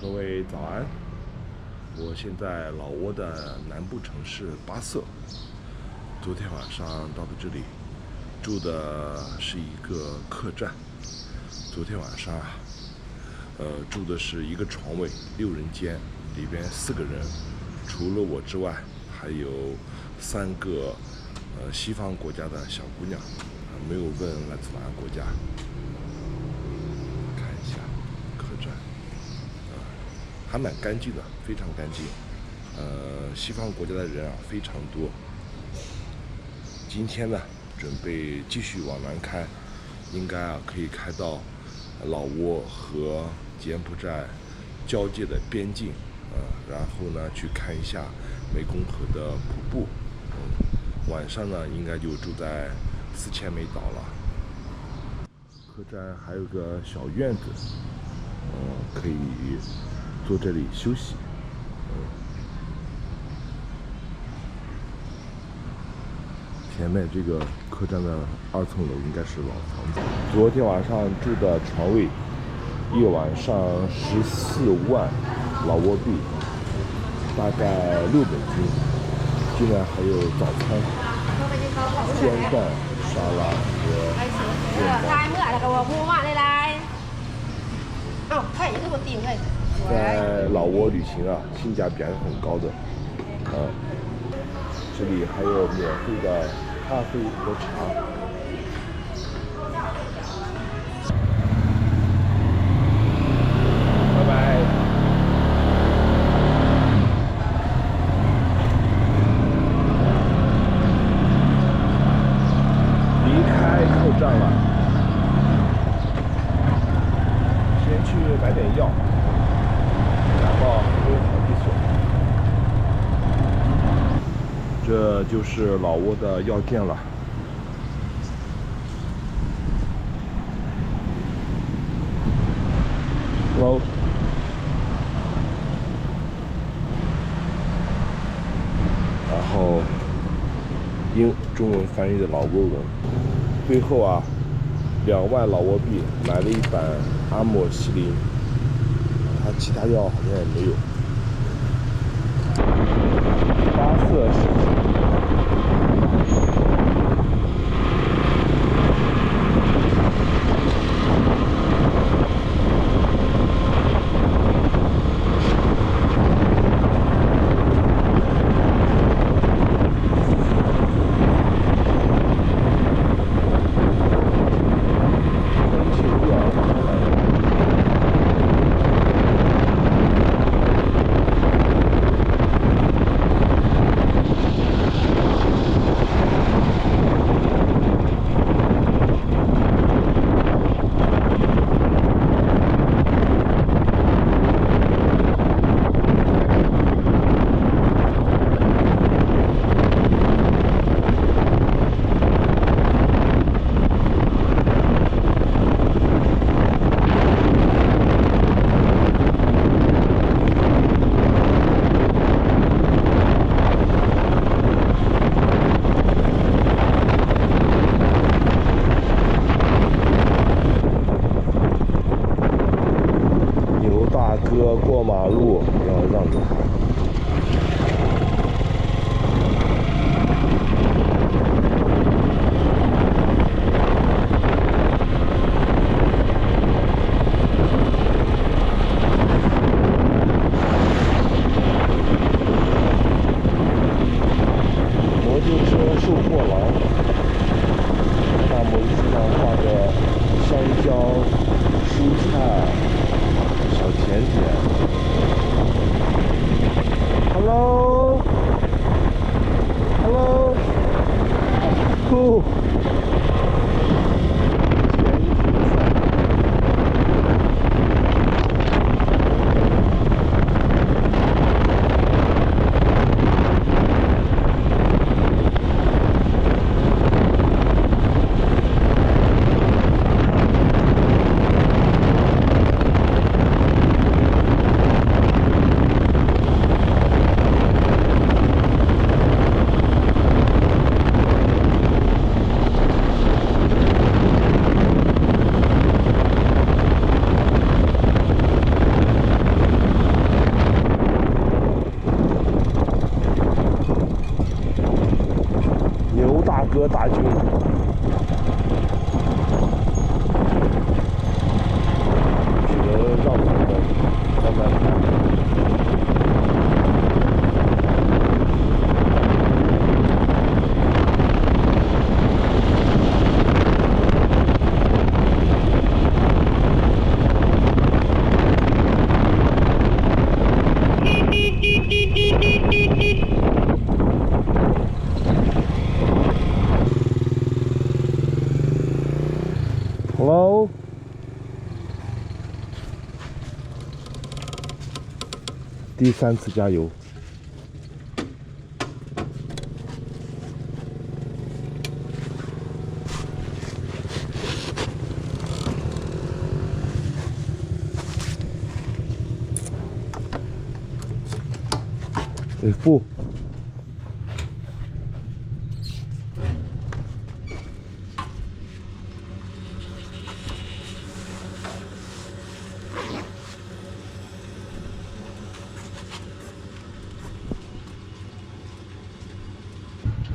各位早安！我现在老挝的南部城市巴色。昨天晚上到的这里，住的是一个客栈。昨天晚上住的是一个床位，6人间，里边4个人，除了我之外，还有3个西方国家的小姑娘，没有问来自哪个国家。看一下客栈，还蛮干净的，非常干净。西方国家的人非常多。今天呢，准备继续往南开，应该可以开到老挝和柬埔寨交界的边境，然后呢去看一下湄公河的瀑布。晚上呢应该就住在4千美岛了。客栈还有个小院子，可以坐这里休息。前面这个客栈的2层楼应该是老房子。昨天晚上住的床位，一晚上14万老挝币，大概6美金。竟然还有早餐、煎蛋、沙拉和在老挝旅行性价比还是很高的。这里还有免费的咖啡和茶。拜拜。离开客栈了，先去买点药，感冒喝好地水。这就是老挝的药店了。Hello。然后中文翻译的老挝文。最后2万老挝币买了一板阿莫西林，它其他药好像也没有。巴色市区。过马路要让着他。摩托车售货郎，大摩托车上画着香蕉、蔬菜、小甜点。Hello，个大军。只能让他们慢慢看。Hello。第3次加油。不。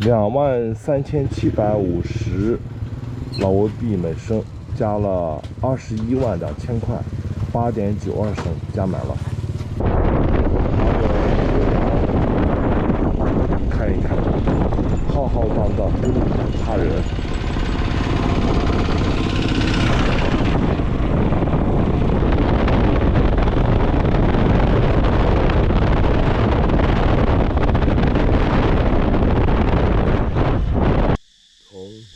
23750老挝币每升，加了212000块，8.92升加满了。看一看，浩浩荡荡，踏人。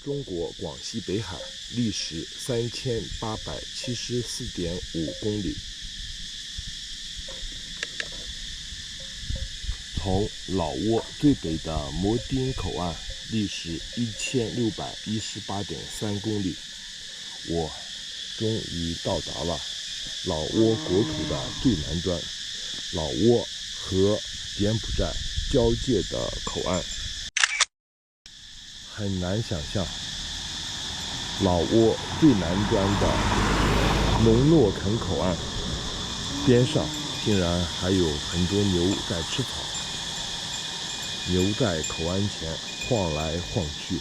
中国广西北海历时3874.5公里，从老挝最北的摩丁口岸历时1618.3公里，我终于到达了老挝国土的最南端，老挝和柬埔寨交界的口岸。很难想象，老挝最南端的农诺肯口岸边上竟然还有很多牛在吃草，牛在口岸前晃来晃去。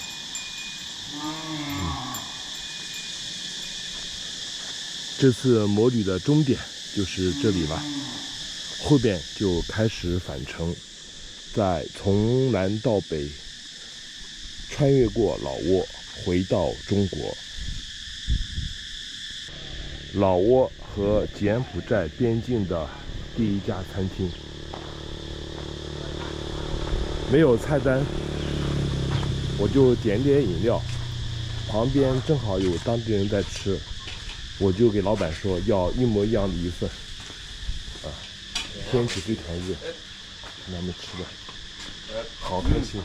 这次摩旅的终点就是这里了，后边就开始返程，再从南到北穿越过老挝，回到中国。老挝和柬埔寨边境的第一家餐厅，没有菜单，我就点点饮料。旁边正好有当地人在吃，我就给老板说要一模一样的一份。天气非常热，他们吃的好开心。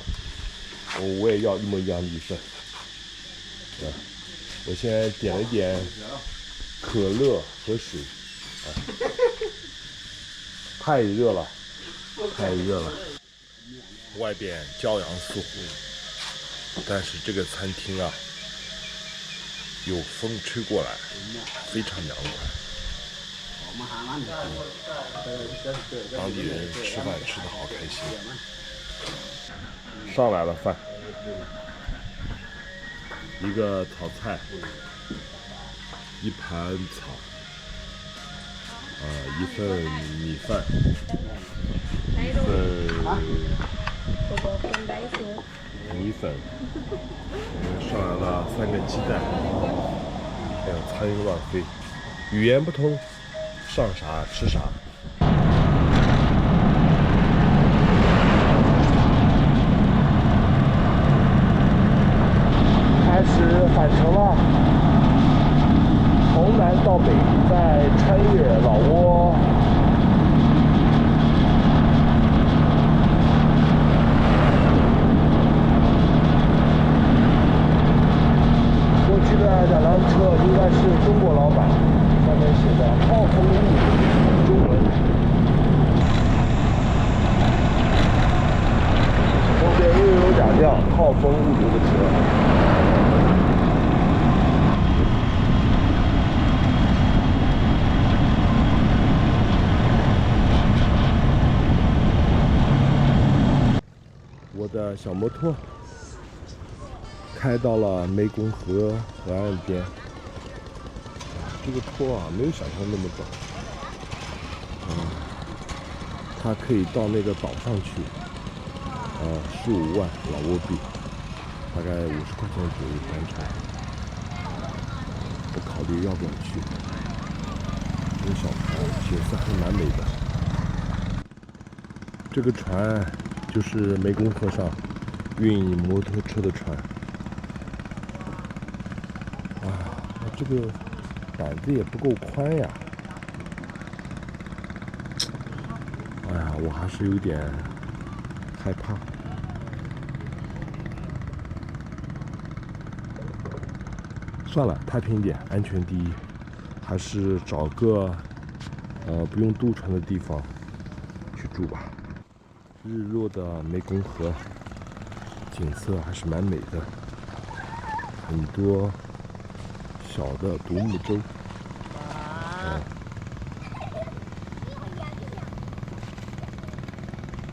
我也要一模一样的一份。我现在点了点可乐和水。太热了，太热了。外边骄阳似火，但是这个餐厅啊，有风吹过来，非常凉快。当地人吃饭吃得好开心。上来了饭，一个炒菜，一盘草，一份米饭，一份米粉，上来了3个鸡蛋，还有苍蝇乱飞，语言不通，上啥吃啥。开始返程了，从南到北，再穿越老挝。过去的2辆车应该是中国老板，上面写的“浩风物流”中文。后边又有2辆浩风物流的车。我的小摩托开到了湄公河河岸边，这个坡啊没有想象那么陡，它可以到那个岛上去，15万老挝币，大概50块钱左右单程。我考虑要不要去，这个小船景色还蛮美的。这个船就是湄公河上运摩托车的船。这个板子也不够宽呀。我还是有点害怕。算了，太平点，安全第一，还是找个不用渡船的地方去住吧。日落的湄公河景色还是蛮美的，很多小的独木舟。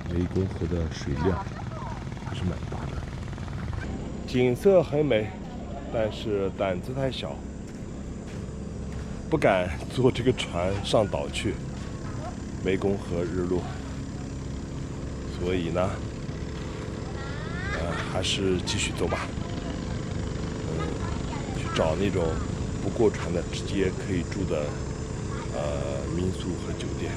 湄公河的水量还是蛮大的，景色很美，但是胆子太小，不敢坐这个船上岛去湄公河日落，所以呢，还是继续走吧。去找那种不过船的，直接可以住的民宿和酒店。